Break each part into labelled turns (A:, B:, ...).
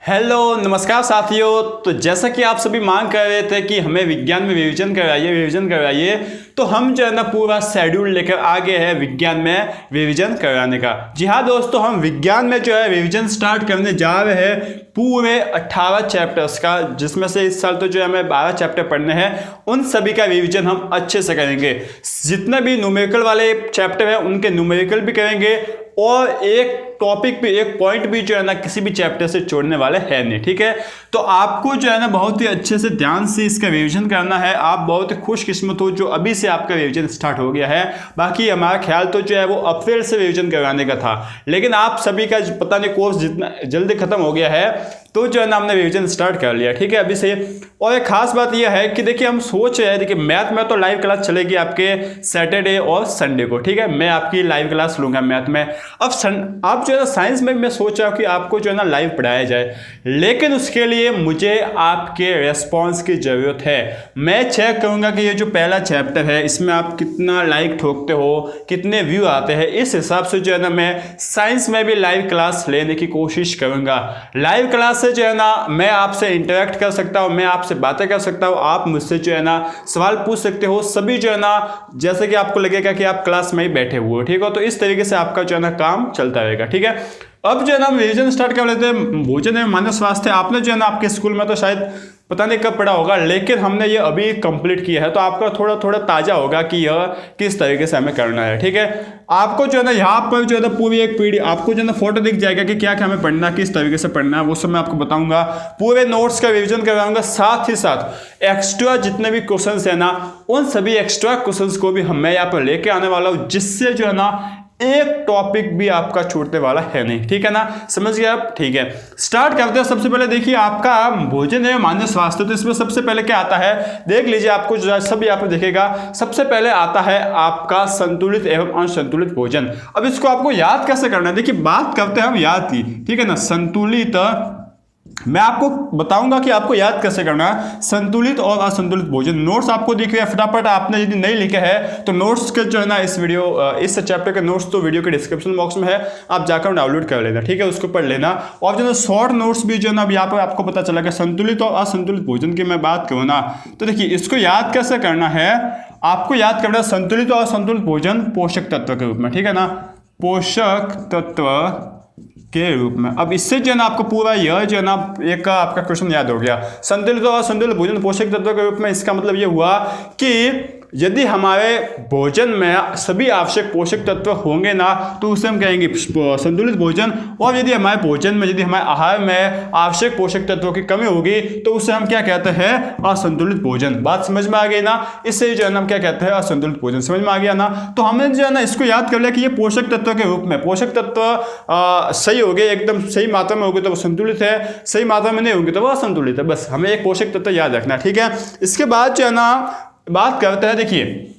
A: Hello नमस्कार साथियों। तो जैसा कि आप सभी मांग कर रहे थे कि हमें विज्ञान में रिवीजन करवाइए, तो हम जो है ना पूरा शेड्यूल लेकर आ गए हैं विज्ञान में रिवीजन कराने का। जी हाँ दोस्तों, हम विज्ञान में जो है रिवीजन स्टार्ट करने जा रहे हैं पूरे 18 चैप्टर्स का, जिसमें से इस साल तो जो है हमें 12 चैप्टर पढ़ने हैं। उन सभी का रिवीजन हम अच्छे से करेंगे। जितने भी न्यूमेरिकल वाले चैप्टर हैं उनके न्यूमेरिकल भी करेंगे, और एक टॉपिक भी, एक पॉइंट भी जो है ना किसी भी चैप्टर से छोड़ने वाले हैं नहीं। ठीक है, तो आपको जो है ना बहुत ही अच्छे से ध्यान से इसका रिवीजन करना है। आप बहुत ही खुशकिस्मत हो जो अभी से आपका रिवीजन स्टार्ट हो गया है। बाकी हमारा ख्याल तो जो है वो अप्रैल से रिवीजन करवाने का था, लेकिन आप सभी का पता नहीं कोर्स जितना जल्दी खत्म हो गया है, तो जो है ना हमने रिवीजन स्टार्ट कर लिया। ठीक है, अभी से। और एक खास बात यह है कि देखिए हम सोच रहे हैं, देखिए मैथ में तो लाइव क्लास चलेगी आपके सैटरडे और संडे को। ठीक है, मैं आपकी लाइव क्लास लूंगा मैथ में। अब आप जो है ना साइंस में मैं सोच रहा हूँ कि आपको जो है ना लाइव पढ़ाया जाए, लेकिन उसके लिए मुझे आपके रेस्पॉन्स की जरूरत है। मैं चेक करूंगा कि ये जो पहला चैप्टर है इसमें आप कितना लाइक ठोकते हो, कितने व्यू आते हैं। इस हिसाब से जो है ना मैं साइंस में भी लाइव क्लास लेने की कोशिश करूंगा। लाइव क्लास से जो है ना मैं आपसे इंटरेक्ट कर सकता हूं, मैं आपसे बातें कर सकता हूं, आप मुझसे जो है ना सवाल पूछ सकते हो। सभी जो है ना जैसे कि आपको लगेगा कि आप क्लास में ही बैठे हुए हो। ठीक है, तो इस तरीके से आपका जो है ना काम चलता रहेगा। ठीक है, अब जो है ना हम रिवीजन स्टार्ट कर लेते हैं। भोजन एवं मानव स्वास्थ्य आपने जो है ना आपके स्कूल में तो शायद पता नहीं कब पढ़ा होगा, लेकिन हमने ये अभी कंप्लीट किया है, तो आपका थोड़ा थोड़ा ताजा होगा कि यह किस तरीके से हमें करना है। ठीक है, आपको जो है ना यहाँ पर जो है ना पूरी एक पीडी आपको जो है ना फोटो दिख जाएगा कि क्या क्या हमें पढ़ना है, किस तरीके से पढ़ना है, वो सब मैं आपको बताऊंगा। पूरे नोट्स का रिवीजन करवाऊंगा, साथ ही साथ एक्स्ट्रा जितने भी क्वेश्चन है ना उन सभी एक्स्ट्रा क्वेश्चन को भी मैं यहाँ पर लेके आने वाला हूँ, जिससे जो है ना एक टॉपिक भी आपका छूटने वाला है नहीं। ठीक है ना, समझ गए आप? ठीक है, स्टार्ट करते हैं। सबसे पहले देखिए आपका भोजन एवं मानव स्वास्थ्य, तो इसमें सबसे पहले क्या आता है देख लीजिए। आपको जो सब यहाँ पर देखेगा, सबसे पहले आता है आपका संतुलित एवं असंतुलित भोजन। अब इसको आपको याद कैसे करना है, देखिए बात करते हैं हम याद की। ठीक है ना, संतुलित, मैं आपको बताऊंगा कि आपको याद कैसे करना है संतुलित और असंतुलित भोजन। नोट्स आपको दिख रहे हैं, फटाफट आपने यदि नहीं लिखे हैं तो नोट्स के जो है ना इस चैप्टर के नोट्स तो वीडियो के डिस्क्रिप्शन बॉक्स में है, आप जाकर डाउनलोड कर लेना। ठीक है, उसको पढ़ लेना। और जो है शॉर्ट नोट्स भी जो है ना अब यहाँ पर आपको पता चला कि संतुलित और असंतुलित भोजन की मैं बात करूँ ना, तो देखिए इसको याद कैसे करना है। आपको याद करना है संतुलित और असंतुलित भोजन पोषक तत्व के रूप में। ठीक है ना, पोषक तत्व के रूप में। अब इससे जो है ना आपको पूरा यह जो है ना एक आपका क्वेश्चन याद हो गया। संतुलित और असंतुलित भोजन पोषक तत्व के रूप में, इसका मतलब यह हुआ कि यदि हमारे भोजन में सभी आवश्यक पोषक तत्व होंगे ना, तो उसे हम कहेंगे संतुलित भोजन। और यदि हमारे भोजन में, यदि हमारे आहार में आवश्यक पोषक तत्वों की कमी होगी, तो उसे हम क्या कहते हैं, असंतुलित भोजन। बात समझ में आ गई ना? इससे जो है ना हम क्या कहते हैं, असंतुलित भोजन। समझ में आ गया ना? तो हमने जो है ना इसको याद कर लिया कि ये पोषक तत्व के रूप में, पोषक तत्व सही हो गए, एकदम सही मात्रा में होगी तो वो संतुलित है, सही मात्रा में नहीं होगी तो वो असंतुलित है। बस हमें एक पोषक तत्व याद रखना। ठीक है, इसके बाद जो है ना बात करते हैं, देखिए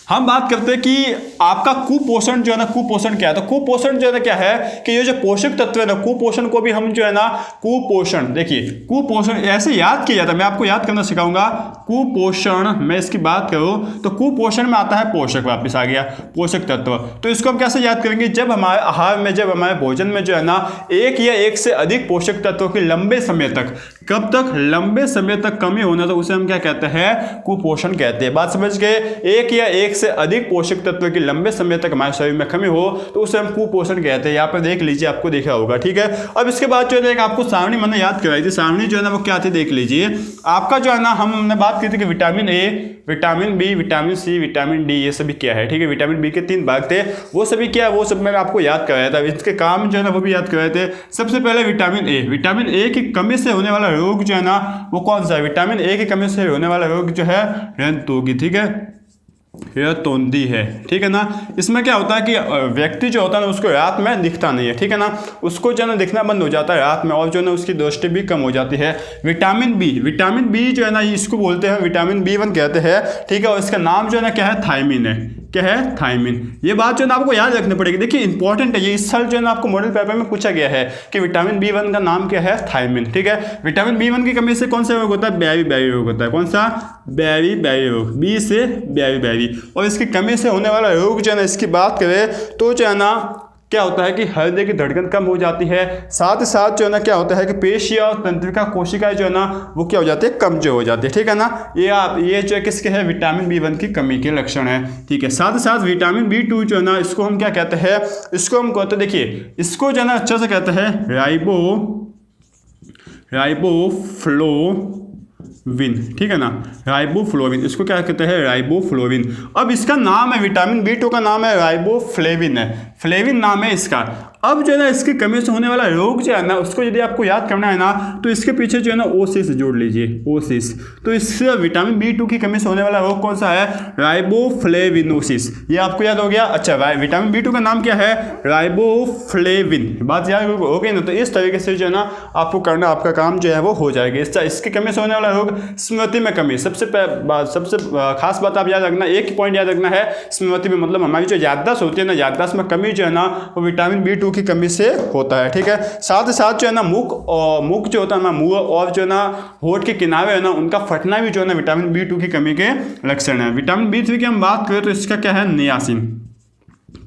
A: हम बात करते हैं कि आपका कुपोषण जो है ना, कुपोषण क्या है। तो कुपोषण जो है ना क्या है कि ये जो पोषक तत्व है ना, कुपोषण को भी हम जो है ना कुपोषण, देखिए कुपोषण ऐसे याद किया जाता है। मैं आपको याद करना सिखाऊंगा। कुपोषण, मैं इसकी बात करूं तो कुपोषण में आता है पोषक, वापस आ गया पोषक तत्व। तो इसको हम कैसे याद करेंगे, जब हमारे आहार में, जब हमारे भोजन में जो है ना एक या एक से अधिक पोषक तत्वों की लंबे समय तक, कब तक, लंबे समय तक कमी होना, तो उसे हम क्या कहते हैं, कुपोषण कहते हैं। बात समझ गए? एक या एक से अधिक पोषक तत्व की लंबे समय तक हमारे शरीर में कमी हो तो उसे हम कुपोषण कहते हैं। यहाँ पर देख लीजिए, आपको देखा होगा। ठीक है, अब इसके बाद जो है एक आपको सारणी मैंने याद कराई थी। सारणी जो है ना वो क्या थी देख लीजिए। आपका जो है ना हमने बात की थी कि vitamin A, vitamin B, vitamin C, vitamin D, ये सभी क्या है। ठीक है, विटामिन बी के 3 भाग थे, वो सभी क्या है, वो सब मैंने आपको याद कराया था। इसके काम जो है ना वो भी याद कराए थे। सबसे पहले विटामिन ए, विटामिन ए की कमी से होने वाला रोग जो है ना वो कौन सा है, विटामिन ए की कमी से होने वाला रोग जो है हृदय, ठीक है, तोंदी है। ठीक है ना, इसमें क्या होता है कि व्यक्ति जो होता है ना उसको रात में दिखता नहीं है। ठीक है ना, उसको जो है ना दिखना बंद हो जाता है रात में, और जो है ना उसकी दृष्टि भी कम हो जाती है। विटामिन बी, विटामिन बी जो है ना इसको बोलते हैं विटामिन B1 कहते हैं। ठीक है, और इसका नाम जो है ना क्या है, थायमिन है। क्या है, थायमिन। ये बात जो है ना आपको याद रखनी पड़ेगी। देखिए इंपॉर्टेंट है ये, इस साल जो है ना आपको मॉडल पेपर में पूछा गया है कि विटामिन B1 का नाम क्या है, थायमिन। ठीक है, विटामिन B1 की कमी से कौन सा रोग होता है, बेरी रोग होता है। कौन सा, बेरी रोग, बी से बेरी। और इसकी कमी से होने वाला रोग जो है ना, इसकी बात करें तो जो है ना क्या होता है कि हृदय की धड़कन कम हो जाती है, साथ ही साथ जो है ना क्या होता है कि पेशियां और तंत्रिका कोशिकाएं जो है ना वो क्या हो जाती है, कमजोर हो जाती है। ठीक है ना, ये जो है किसके है, विटामिन B1 की कमी के लक्षण है। ठीक है, साथ ही साथ विटामिन B2 जो है ना इसको हम क्या कहते हैं, इसको हम कहते हैं, देखिए इसको जो है ना अच्छा से कहते हैं राइबोफ्लोविन। ठीक है ना, राइबोफ्लोविन, इसको क्या कहते हैं, राइबोफ्लोविन। अब इसका नाम है, विटामिन B2 का नाम है राइबोफ्लेविन है, फ्लेविन नाम है इसका। अब जो है ना इसकी कमी से होने वाला रोग जो है ना उसको यदि आपको याद करना है ना तो इसके पीछे जो है ना ओसिस जोड़ लीजिए, ओसिस। तो इससे विटामिन B2 की कमी से होने वाला रोग कौन सा है, राइबोफ्लेविनोसिस। ये आपको याद हो गया। अच्छा, विटामिन B2 का नाम क्या है, राइबोफ्लेविन। बात याद हो गई ना, तो इस तरीके से जो है ना आपको करना, आपका काम जो है वो हो जाएगा। इसकी कमी से होने वाला रोग स्मृति में कमी। सबसे खास बात आप याद रखना, एक पॉइंट याद रखना है, स्मृति में मतलब हमारी जो याददाश्त होती है ना, याददाश्त में कमी जो है ना वो विटामिन B2 की कमी से होता है। ठीक है, साथ ही साथ जो है ना मुख जो होता है ना, मुंह और जो है ना होठ के किनारे है ना उनका फटना भी जो है ना विटामिन B2 की कमी के लक्षण है। विटामिन B3 की हम बात करें तो इसका क्या है, नियासिन।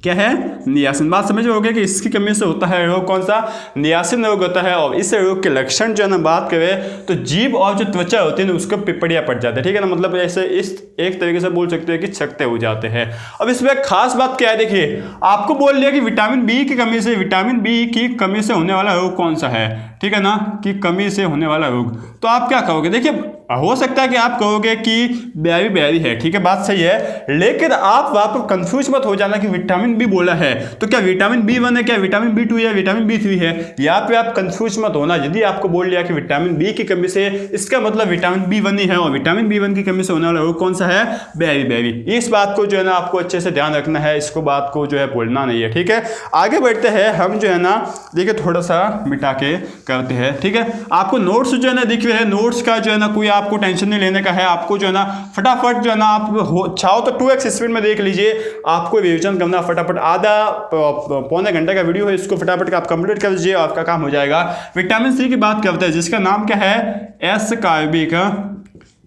A: क्या है, नियासिन। बात समझ में हो गया कि इसकी कमी से होता है रोग कौन सा, नियासिन रोग होता है। और इस रोग के लक्षण जो है ना बात करें तो जीभ और जो त्वचा होती है ना उसको पिपड़िया पड़ जाते हैं। ठीक है ना, मतलब ऐसे इस एक तरीके से बोल सकते हैं कि छकते हो जाते हैं। अब इसमें खास बात क्या है, देखिए आपको बोल दिया कि विटामिन B की कमी से, विटामिन B की कमी से होने वाला रोग कौन सा है। ठीक है ना, कि कमी से होने वाला रोग, तो आप क्या कहोगे, देखिए हो सकता है कि आप कहोगे कि बेरी है। ठीक है, बात सही है, लेकिन आप वहां पर कंफ्यूज मत हो जाना कि विटामिन B बोला है तो क्या विटामिन B1 है, क्या विटामिन B2 है, विटामिन B3 है। यहाँ पे आप कंफ्यूज मत होना। यदि आपको बोल दिया कि विटामिन B की कमी से, इसका मतलब विटामिन B1 ही है, और विटामिन B1 की कमी से होने वाला रोग कौन सा है, बेरी। इस बात को जो है ना आपको अच्छे से ध्यान रखना है, इसको बात को जो है बोलना नहीं है। ठीक है, आगे बढ़ते हैं हम जो है ना, देखिए थोड़ा सा मिटा के करते हैं। ठीक है, आपको नोट्स जो है ना दिख रहे हैं, नोट्स का जो है ना कोई आपको टेंशन नहीं लेने का है। आपको जो है ना फटाफट जो है ना आप चाहो तो 2x स्पीड में देख लीजिए, आपको रिविजन करना फटाफट, आधा पौने घंटे का वीडियो है, इसको फटाफट आप कंप्लीट कर लीजिए, आपका काम हो जाएगा। विटामिन C की बात करते हैं जिसका नाम क्या है,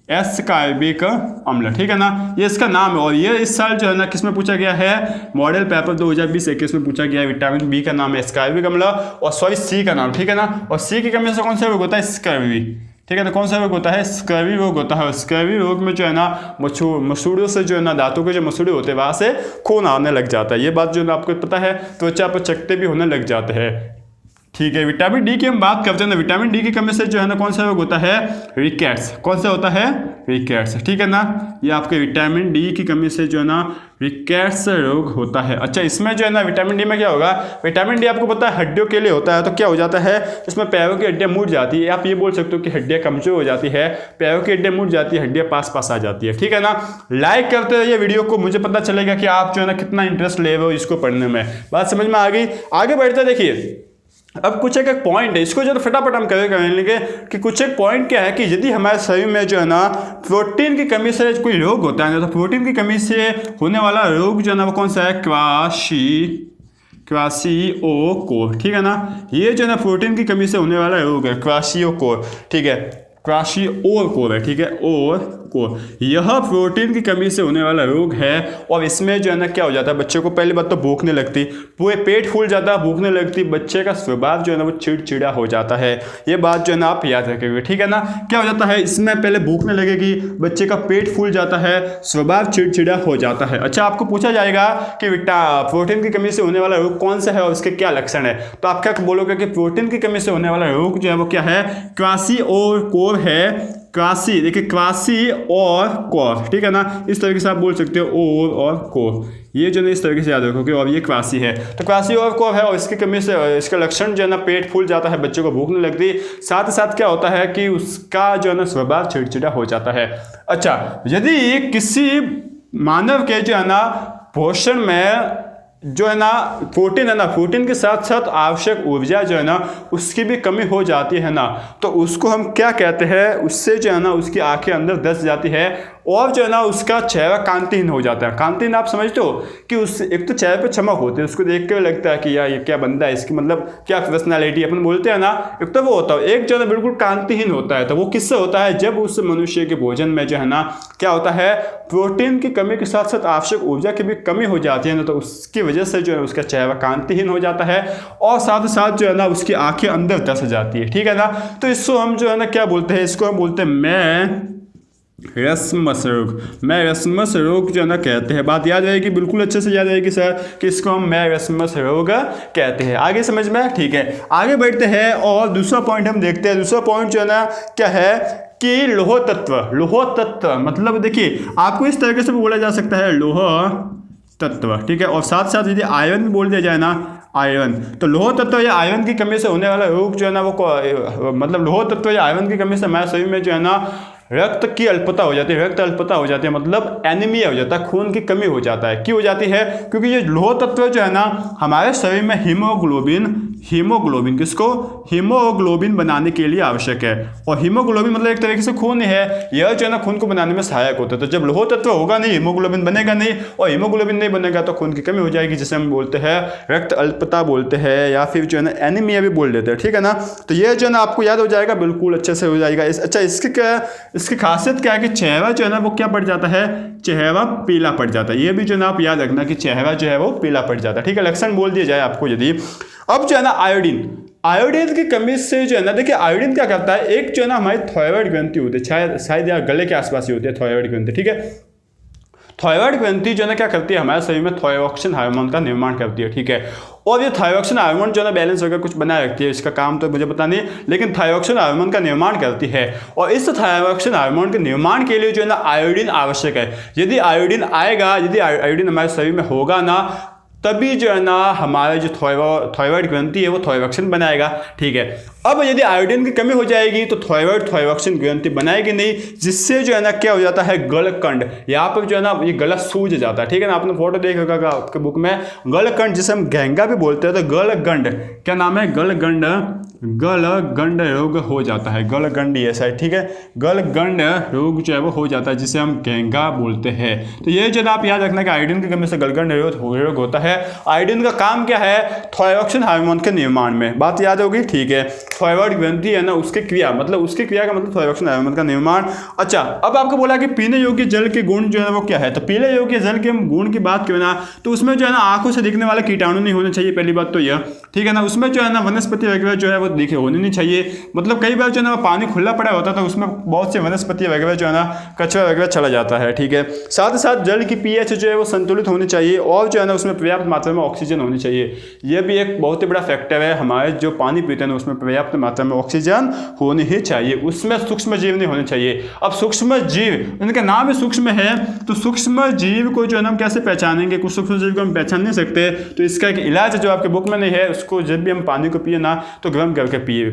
A: एस्कॉर्बिक अम्ल। ठीक है ना, ये इसका नाम है। और ये इस साल जो है ना किसमें पूछा गया है, मॉडल पेपर 2020-21 में पूछा गया है। विटामिन B का नाम है एस्कॉर्बिक अम्ल, और सॉरी C का नाम। ठीक है ना, और C की कमी से कौन सा रोग होता है, स्कर्वी। ठीक है ना, कौन सा रोग होता है, स्कर्वी रोग होता है। स्कर्वी रोग में जो है ना मसूड़ों से जो है ना, दांतों के जो मसूड़े होते हैं वहां से खून आने लग जाता है। ये बात जो है ना आपको पता है, त्वचा पर चकते भी होने लग जाते हैं। ठीक है, विटामिन D की हम बात करते हैं ना, विटामिन D की कमी से जो है ना कौन सा रोग होता है, रिकेट्स। कौन सा होता है, रिकेट्स। ठीक है ना, ये आपके विटामिन D की कमी से जो है ना रिकेट्स रोग होता है। अच्छा, इसमें जो है ना विटामिन D में क्या होगा, विटामिन D आपको पता है हड्डियों के लिए होता है। तो क्या हो जाता है, इसमें पैरों की हड्डियां मुड़ जाती है, आप ये बोल सकते हो कि हड्डियां कमजोर हो जाती है, पैरों की हड्डियां मुड़ जाती है, हड्डियां पास आ जाती है। ठीक है ना, लाइक करते रहिए वीडियो को, मुझे पता चलेगा कि आप जो है ना कितना इंटरेस्ट ले रहे हो इसको पढ़ने में। बात समझ में आ गई, आगे बढ़ते देखिए। अब कुछ एक पॉइंट है, इसको जो फटाफट हम करेंगे कि कुछ एक पॉइंट क्या है कि यदि हमारे शरीर में जो है ना प्रोटीन की कमी से कोई रोग होता है ना, तो प्रोटीन की कमी से होने वाला रोग जो है ना वो कौन सा है, क्वाशियोकोर। ठीक है ना, ये जो है ना प्रोटीन की कमी से होने वाला रोग है, क्वाशियोकोर। ठीक है, क्वाशियोकोर है। ठीक है, और यह प्रोटीन की कमी से होने वाला रोग है। और इसमें जो है ना क्या हो जाता है, बच्चे को पहली बात तो भूख नहीं लगती, पूरे पेट फूल जाता है, भूख नहीं लगती, बच्चे का स्वभाव जो है ना वो चिड़चिड़ा हो जाता है। ये बात जो है ना आप याद रखेंगे। ठीक है ना, क्या हो जाता है, इसमें पहले भूख नहीं लगेगी, बच्चे का पेट फूल जाता है, स्वभाव चिड़चिड़ा हो जाता है। अच्छा, आपको पूछा जाएगा कि प्रोटीन की कमी से होने वाला रोग कौन सा है और इसके क्या लक्षण है, तो आप क्या बोलोगे कि प्रोटीन की कमी से होने वाला रोग जो है वो क्या है, क्वाशियोकोर है। क्वाशी, देखिए क्वाशी और कोर। ठीक है ना, इस तरीके से आप बोल सकते हो, और कोर, ये जो है इस तरीके से याद रखोगे। और ये क्वाशी है, तो क्वाशी और कोर है, और इसकी कमी से इसका लक्षण जो है ना पेट फूल जाता है, बच्चे को भूख नहीं लगती, साथ ही साथ क्या होता है कि उसका जो है ना स्वभाव चिड़चिड़ा हो जाता है। अच्छा, यदि किसी मानव के जो है ना पोषण में जो है ना प्रोटीन है ना, प्रोटीन के साथ साथ आवश्यक ऊर्जा जो है ना उसकी भी कमी हो जाती है ना, तो उसको हम क्या कहते हैं, उससे जो है ना उसकी आंखें अंदर धंस जाती है और जो है ना उसका चेहरा कांतिहीन हो जाता है। कांतिहीन आप समझते हो कि उस एक तो चेहरे पे चमक होती है, उसको देख के लगता है कि यार ये क्या बंदा है, इसकी मतलब क्या पर्सनैलिटी अपन बोलते हैं ना, एक तो वो होता है। एक जो है बिल्कुल कांतिहीन होता है, तो वो किससे होता है, जब उस मनुष्य के भोजन में जो है ना क्या होता है, प्रोटीन की कमी के साथ साथ आवश्यक ऊर्जा की भी कमी हो जाती है ना, तो उसकी वजह से जो है उसका चेहरा कांतिहीन हो जाता है और साथ साथ जो है ना उसकी आंखें अंदर धंस जाती है, ठीक है ना। तो इसको हम जो है ना क्या बोलते हैं, इसको हम बोलते हैं मैं रस्मस रोग। मैं रस्मस रोग जो है ना कहते हैं। बात याद रहेगी, बिल्कुल अच्छे से याद रहेगी सर कि इसको हम मैं रस्मस रोग कहते हैं। आगे समझ में, ठीक है, आगे बढ़ते हैं और दूसरा पॉइंट हम देखते हैं। दूसरा पॉइंट जो है ना क्या है कि लोह तत्व। लोह तत्व मतलब देखिए आपको इस तरीके से भी बोला जा सकता है लोह तत्व, ठीक है, और साथ साथ यदि आयरन भी बोल दिया जाए ना, आयरन, तो लोह तत्व या आयरन की कमी से होने वाला रोग जो है ना वो मतलब लोह तत्व या आयरन की कमी से हमारे शरीर में जो है ना रक्त की अल्पता हो जाती है, रक्त अल्पता हो जाती है, मतलब एनीमिया हो जाता है, खून की कमी हो जाता है। क्यों हो जाती है, क्योंकि ये लोह तत्व जो है ना हमारे शरीर में हीमोग्लोबिन किसको, हीमोग्लोबिन बनाने के लिए आवश्यक है। और हीमोग्लोबिन मतलब एक तरीके से खून ही है, यह जो है ना खून को बनाने में सहायक होता है। तो जब लोह तत्व होगा नहीं, हीमोग्लोबिन बनेगा नहीं, और हीमोग्लोबिन नहीं बनेगा तो खून की कमी हो जाएगी, जिसे हम बोलते हैं रक्त अल्पता बोलते हैं, या फिर जो है ना एनीमिया भी बोल देते हैं, ठीक है ना। तो ये जो है ना आपको याद हो जाएगा, बिल्कुल अच्छे से हो जाएगा। अच्छा इसकी खासियत क्या है कि चेहरा जो है ना वो क्या पड़ जाता है, चेहरा पीला पड़ जाता है। ये भी जो है ना आप याद रखना कि चेहरा जो है वो पीला पड़ जाता है, ठीक है, लक्षण बोल दिया जाए आपको यदि। अब जो है ना आयोडीन की कमी से जो है ना, देखिए आयोडीन क्या करता है, एक जो है ना हमारी थायराइड ग्रंथि होती है, शायद या गले के आसपास ही होती है थायराइड ग्रंथि, ठीक है। थायराइड ग्रंथि जो है ना क्या करती है, हमारे शरीर में थायरॉक्सिन हार्मोन का निर्माण करती है, ठीक है। और ये थायरॉक्सिन हार्मोन जो है ना बैलेंस वगैरह कुछ बनाए रखती है, इसका काम तो मुझे पता नहीं, लेकिन थायरॉक्सिन हार्मोन का निर्माण करती है। और इस थायरॉक्सिन हार्मोन के निर्माण के लिए जो है ना आयोडीन आवश्यक है। यदि आयोडीन आएगा, यदि आयोडीन हमारे शरीर में होगा ना, तभी जो है ना हमारा जो थायराइड ग्रंथि है वो थायरॉक्सिन बनाएगा, ठीक है। अब यदि आयोडीन की कमी हो जाएगी तो थायरॉक्सिन ग्रंथि बनाएगी नहीं, जिससे जो है ना क्या हो जाता है, गलकंड, यहाँ पर जो है ना ये गला सूज जाता है, ठीक है ना। आपने फोटो देखा होगा आपके बुक में, गलकंड जिसे हम घेंगा भी बोलते हैं, तो गलगंड क्या नाम है, गलगंड रोग हो जाता है, गलगंड ये साइड, ठीक है, गलगंड रोग जो है वो हो जाता है, जिसे हम घेंगा बोलते हैं। तो ये जो है आप याद रखना कि आयोडीन की कमी से गलगंड रोग होता है। आयोडीन का काम क्या है, थायरॉक्सिन हार्मोन के निर्माण में, बात याद होगी, ठीक है। थायराइड ग्रंथि है ना उसकी क्रिया का मतलब थायरॉक्सिन हार्मोन का निर्माण। अच्छा, अब आपको बोला कि पीने योग्य जल के गुण जो है वो क्या है, तो पीने योग्य जल के हम गुण की बात करें ना, तो उसमें जो है ना आंखों से दिखने वाले कीटाणु नहीं होने चाहिए, पहली बात तो यह, ठीक है ना। उसमें जो है ना वनस्पति वगैरह जो है वो दिखे होनी नहीं चाहिए, मतलब कई बार जो है ना पानी खुला पड़ा होता है तो उसमें बहुत से वनस्पति वगैरह जो है ना कचरा वगैरह चला जाता है, ठीक है। साथ ही साथ जल की पीएच जो है वो संतुलित होनी चाहिए, और जो है ना उसमें पर्याप्त मात्रा में ऑक्सीजन होनी चाहिए। यह भी एक बहुत ही बड़ा फैक्टर है, हमारे जो पानी पीते हैं उसमें पर्याप्त मात्रा में ऑक्सीजन होनी ही चाहिए, उसमें सूक्ष्म जीव नहीं होने चाहिए। अब सूक्ष्म जीव, इनका नाम ही सूक्ष्म है, तो सूक्ष्म जीव को जो है ना हम कैसे पहचानेंगे, कुछ सूक्ष्म जीव को हम पहचान नहीं सकते, तो इसका एक इलाज जो आपके बुक में नहीं है, उसको जब भी हम पानी को पिए ना तो गर्म करके पिए,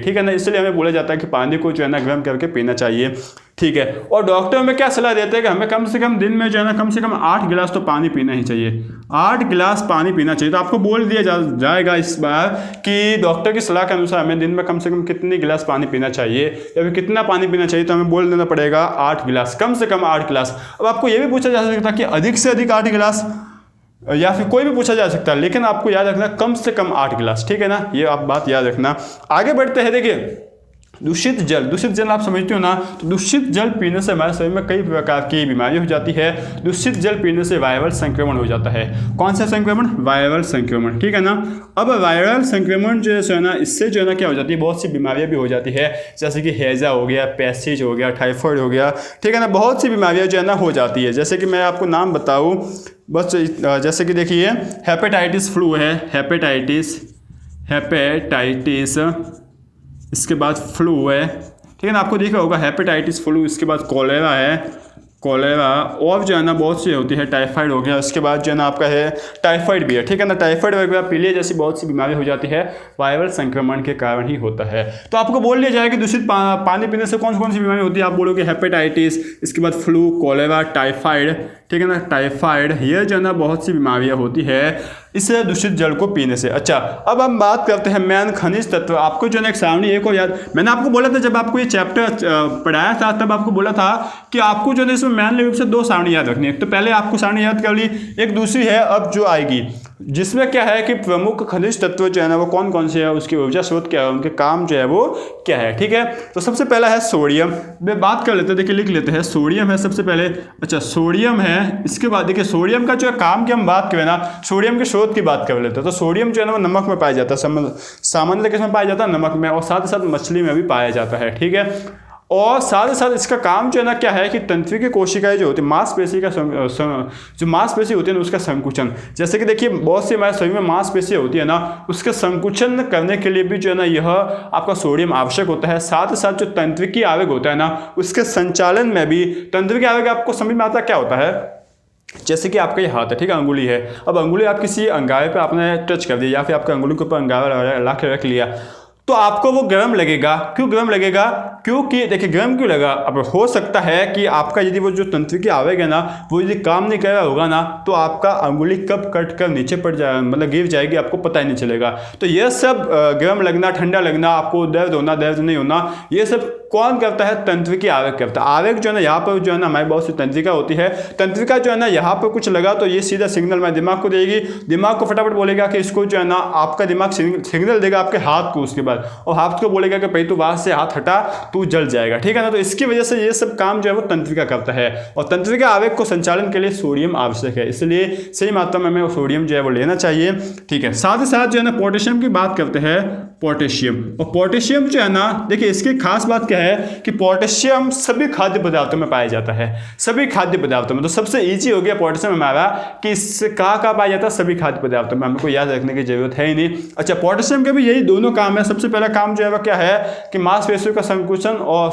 A: ठीक है ना। इसलिए हमें बोला जाता है कि पानी को जो है ना गर्म करके पीना चाहिए, ठीक है। और डॉक्टर हमें क्या सलाह देते हैं कि हमें कम से कम दिन में जो है ना कम से कम 8 गिलास तो पानी पीना ही चाहिए, 8 गिलास पानी पीना चाहिए। तो आपको बोल दिया जाएगा इस बार कि डॉक्टर की सलाह के अनुसार हमें दिन में कम से कम कितने गिलास पानी पीना चाहिए या फिर कितना पानी पीना चाहिए, तो हमें बोल देना पड़ेगा 8 गिलास, कम से कम 8 गिलास। अब आपको ये भी पूछा जा सकता है कि अधिक से अधिक 8 गिलास, या फिर कोई भी पूछा जा सकता है, लेकिन आपको याद रखना कम से कम 8 गिलास, ठीक है ना, ये आप बात याद रखना। आगे बढ़ते हैं, देखिए दूषित जल आप समझते हो ना, तो दूषित जल पीने से हमारे शरीर में कई प्रकार की बीमारी हो जाती है। दूषित जल पीने से वायरल संक्रमण हो जाता है। कौन सा संक्रमण, वायरल संक्रमण, ठीक है ना। अब वायरल संक्रमण जो है ना, इससे जो है ना क्या हो जाती है, बहुत सी बीमारियां भी हो जाती है, जैसे कि हैजा हो गया, पैसेज हो गया, टाइफाइड हो गया, ठीक है ना, बहुत सी बीमारियां जो है ना हो जाती है। जैसे कि मैं आपको नाम बताऊँ बस, जैसे कि देखिए हेपेटाइटिस फ्लू है, हेपेटाइटिस, इसके बाद फ्लू है, ठीक है ना, आपको देखा होगा हेपेटाइटिस फ्लू, इसके बाद कोलेरा है, कोलेरा, और जो है ना बहुत सी होती है, टाइफाइड हो गया, उसके बाद जो है ना आपका है टाइफाइड भी है, ठीक है ना। टाइफाइड वगैरह पीलिया जैसी बहुत सी बीमारी हो जाती है, वायरल संक्रमण के कारण ही होता है। तो आपको बोल दिया जाए कि दूषित पानी पीने से कौन कौन सी बीमारी होती है, आप बोलोगे हेपेटाइटिस, इसके बाद फ्लू, कोलेरा, टाइफाइड, ठीक है ना, टाइफाइड, ये जो है ना बहुत सी बीमारियां होती है इस दूषित जल को पीने से। अच्छा, अब हम बात करते हैं मेन खनिज तत्व। आपको जो है ना एक सारणी एक और याद, मैंने आपको बोला था जब आपको ये चैप्टर पढ़ाया था तब आपको बोला था कि आपको जो है इसमें मेन रूप से 2 सारणी याद रखनी है। तो पहले आपको सारणी याद कर ली, एक दूसरी है अब जो आएगी जिसमें क्या है कि प्रमुख खनिज तत्व जो है ना वो कौन कौन से है, उसकी ऊर्जा स्रोत क्या है, उनके काम जो है वो क्या है। ठीक है, तो सबसे पहला है सोडियम। वे बात कर लेते हैं, देखिए लिख लेते हैं, सोडियम है सबसे पहले। अच्छा, सोडियम है, इसके बाद देखिए सोडियम का जो है काम की हम बात करें ना, सोडियम के स्रोत की बात कर लेते हैं। तो सोडियम जो है ना वो नमक में पाया जाता है, सामान्य किस में पाया जाता है, नमक में, और साथ ही साथ मछली में भी पाया जाता है। ठीक है, और साथ ही साथ इसका काम जो है ना क्या है कि तंत्रिका कोशिकाएं जो होती है, मांसपेशी का जो मांसपेशी होती है ना उसका संकुचन, जैसे कि देखिए बहुत सी हमारे शरीर में मांसपेशी होती है ना, उसके संकुचन करने के लिए भी जो है ना यह आपका सोडियम आवश्यक होता है। साथ ही साथ जो तंत्रिकी आवेग होता है ना उसके संचालन में भी, तंत्रिकी आवेग आपको समझ में आता क्या होता है, जैसे कि आपका ये हाथ है, ठीक है, अंगुली है, अब अंगुली आप किसी अंगारे पे आपने टच कर दिया या फिर आपके अंगुली के ऊपर अंगारा ला के रख लिया तो आपको वो गर्म लगेगा। क्यों गर्म लगेगा, क्योंकि देखिए गर्म क्यों लगा, अब हो सकता है कि आपका यदि वो जो तंत्रिका आवेग है ना वो यदि काम नहीं कर रहा होगा ना तो आपका अंगुली कब कट कर नीचे पड़ जाए, मतलब गिर जाएगी, आपको पता ही नहीं चलेगा। तो यह सब गर्म लगना, ठंडा लगना, आपको दर्द होना, दर्द नहीं होना, ये सब कौन करता है, तंत्रिका आवेग करता है। आवेग जो है ना यहाँ पर जो है ना हमारी बहुत सी तंत्रिका होती है, तंत्रिका जो है ना यहाँ पर कुछ लगा तो ये सीधा सिग्नल हमारे दिमाग को देगी, दिमाग को फटाफट बोलेगा कि इसको जो है ना, आपका दिमाग सिग्नल देगा आपके हाथ को, उसके बाद और हाथ को बोलेगा कि भाई तू वहां से हाथ हटा, तू जल जाएगा। ठीक है ना, तो इसकी वजह से ये सब काम जो है वो तंत्रिका करता है, और तंत्रिका आवेग को संचालन के लिए सोडियम आवश्यक है, इसलिए सही मात्रा में हमें सोडियम जो है वो लेना चाहिए। ठीक है, साथ ही साथ जो है ना पोटेशियम की बात करते हैं, पोटेशियम, और पोटेशियम जो है ना देखिए इसकी खास बात क्या है कि पोटेशियम सभी खाद्य पदार्थों में पाया जाता है, सभी खाद्य पदार्थों में। तो सबसे इजी हो गया पोटेशियम हमारा कि इससे कहाँ पाया जाता है, सभी खाद्य पदार्थों में, हमको याद रखने की जरूरत है ही नहीं। अच्छा, पोटेशियम के भी यही दोनों काम है। सबसे पहला काम जो है वो क्या है कि मांसपेशियों का संकुचन और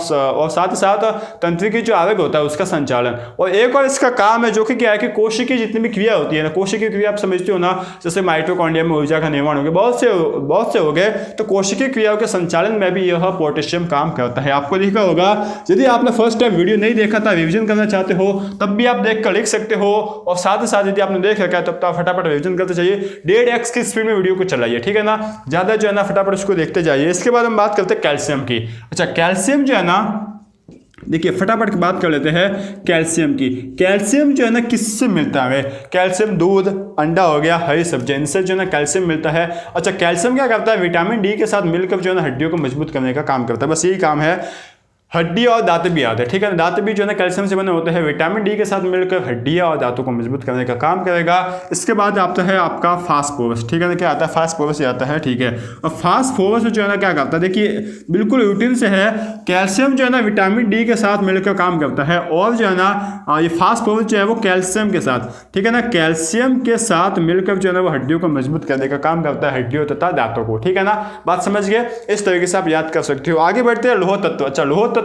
A: साथ ही साथ तंत्रिका जो आवेग होता है उसका संचालन, और एक और इसका काम है जो कि क्या है कि कोशिकीय जितनी भी क्रिया होती है ना, कोशिकीय क्रिया आप समझते हो ना, जैसे माइटोकॉन्ड्रिया में ऊर्जा का निर्माण हो गया, बहुत से हो गए, तो कोशिकीय क्रियाओं के संचालन में भी यह पोटेशियम काम करता है। आपको देखा होगा, यदि आपने फर्स्ट टाइम वीडियो नहीं देखा था, रिवीजन करना चाहते हो तब भी आप देख कर लिख सकते हो, और साथ ही साथ यदि आपने देख रखा है तब तो आप फटाफट रिवीजन करते चाहिए, 1.5x की स्पीड में वीडियो को चलाइए। ठीक है ना, ज्यादा जो है ना फटाफट उसको देखते जाइए। इसके बाद हम बात करते हैं कैल्शियम की। अच्छा, कैल्शियम जो है ना देखिए फटाफट की बात कर लेते हैं कैल्शियम की। कैल्शियम जो है ना किससे मिलता है, कैल्शियम दूध, अंडा हो गया, हरी सब्जी, इनसे जो है ना कैल्शियम मिलता है। अच्छा, कैल्शियम क्या करता है, विटामिन डी के साथ मिलकर जो है ना हड्डियों को मजबूत करने का काम करता है, बस यही काम है। हड्डी और दांत भी आते हैं, ठीक है, दांत भी जो है ना कैल्शियम से बने होते हैं, विटामिन डी के साथ मिलकर हड्डियां और दांतों को मजबूत करने का काम करेगा। इसके बाद आता है आपका फास्फोरस, ठीक है ना, क्या आता है, फास्फोरस आता है। ठीक है, और फास्फोरस जो है ना क्या करता है, देखिए बिल्कुल रूटीन से है, कैल्शियम जो है ना विटामिन डी के साथ मिलकर काम करता है, और जो है ना ये फास्फोरस जो है वो कैल्शियम के साथ, ठीक है ना, कैल्शियम के साथ मिलकर जो है ना वो हड्डियों को मजबूत करने का काम करता है, हड्डियों तथा दांतों को। ठीक है ना, बात समझ गए, इस तरीके से आप याद कर सकते हो। आगे बढ़ते हैं, लोह तत्व। अच्छा, लोह तत्व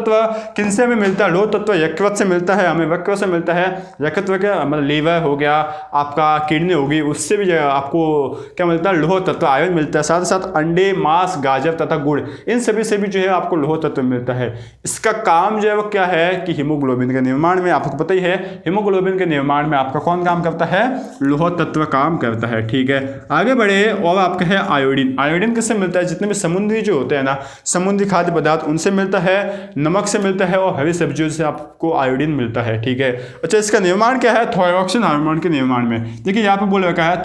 A: किनसे हमें मिलता है, लोह तत्व यकृत से मिलता है, हमें वक्र से मिलता है। यकृत मतलब लीवर हो गया, आपका किडनी होगी, उससे भी आपको क्या मिलता है, लोह तत्व, आयरन मिलता है। साथ ही साथ अंडे, मांस, गाजर तथा गुड़, इन सभी से भी जो है आपको लोह तत्व मिलता है। इसका काम जो है वो क्या है कि हीमोग्लोबिन के निर्माण में, आपको पता ही है हीमोग्लोबिन के निर्माण में आपका कौन काम करता है, लोह तत्व काम करता है। ठीक है, आगे बढ़े, और आपका है आयोडीन। आयोडीन किससे मिलता है, जितने भी समुद्री जो होते हैं ना, समुद्री खाद्य पदार्थ, उनसे मिलता है, नमक से मिलता है, और हरी सब्जियों से आपको आयोडीन मिलता है। ठीक है, अच्छा, इसका निर्माण क्या है, थायरॉक्सिन हार्मोन के निर्माण में। देखिए यहाँ पे बोल रखा है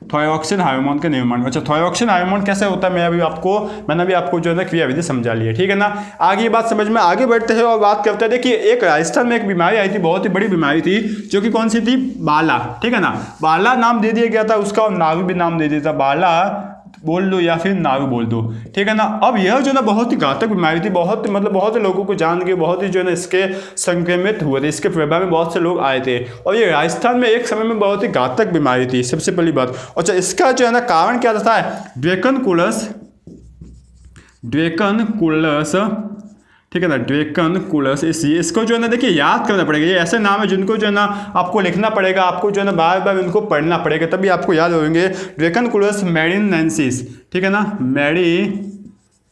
A: थायरॉक्सिन हार्मोन के निर्माण में। अच्छा, थायरॉक्सिन हार्मोन कैसे होता है, मैंने भी आपको जो है ना क्रियाविधि समझा ली है। ठीक है ना, आगे ये बात समझ में, आगे बढ़ते हैं और बात करते हैं। देखिए एक राजस्थान में एक बीमारी आई थी, बहुत ही बड़ी बीमारी थी, जो कि कौन सी थी, बाला। ठीक है ना, बाला नाम दे दिया गया था उसका, और नारू भी नाम दे दिया था, बाला बोल दो या फिर नारू बोल दो। ठीक है ना, अब यह जो ना बहुत ही घातक बीमारी थी, बहुत से लोगों को जान के बहुत ही जो है ना इसके संक्रमित हुए थे, इसके प्रभाव में बहुत से लोग आए थे, और ये राजस्थान में एक समय में बहुत ही घातक बीमारी थी, सबसे पहली बात। अच्छा, इसका जो है ना कारण क्या था, ड्रेकनकुलस, ठीक है ना, ड्रेकनकुलस। इसको जो है ना देखिए याद करना पड़ेगा, ये ऐसे नाम है जिनको जो है ना आपको लिखना पड़ेगा, आपको जो है ना बार बार इनको पढ़ना पड़ेगा, तभी आपको याद होंगे। ड्रेकनकुलस मेडिनेंसिस, ठीक है ना,